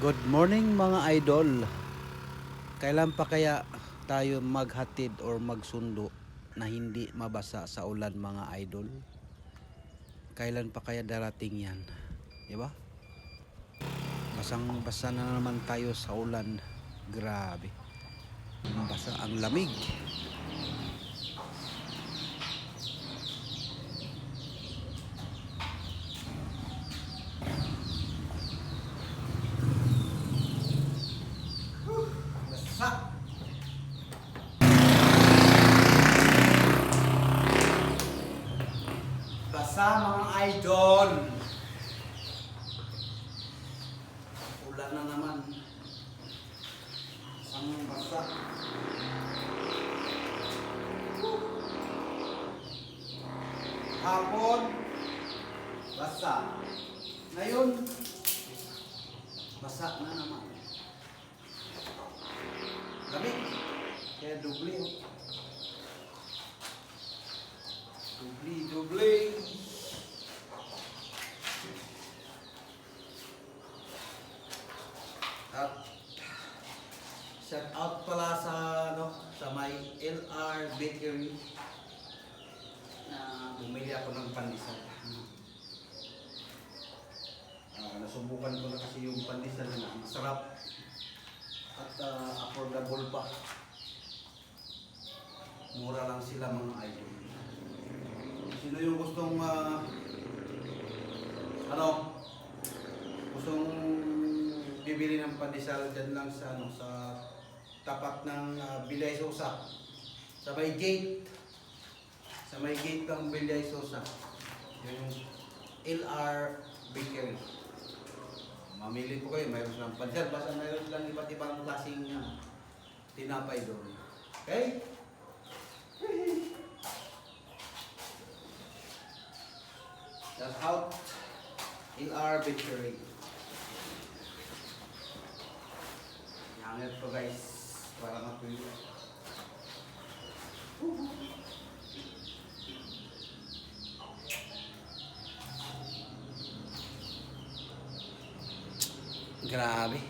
Good morning mga idol. Kailan pa kaya tayo maghatid or magsundo na hindi mabasa sa ulan mga idol? Kailan pa kaya darating yan? Diba? Basang-basa na naman tayo sa ulan. Grabe. Basa ang lamig. Basa mga idol. Ulan na naman. Basang basa. Hapon. Basa. Ngayon, basa na naman. Lamig. Kaya dubli. Dubli. At shout out pala sa may LR Bakery na bumili ako ng pandesal. Nasubukan ko na kasi yung pandesal na masarap at affordable pa. Mura lang sila mga idol. Sino yung gustong gustong bibili ng pandesal dyan lang sa sa tapat ng Bilay Sosa, sa may gate ng Bilay Sosa, yung LR Bakery. Mamili po kayo, mayroon silang pandesal, basta mayroon silang iba't ibang klaseng tinapay doon. Okay? That's out LR Bakery. Yangat po guys, para matuyo. Grabe.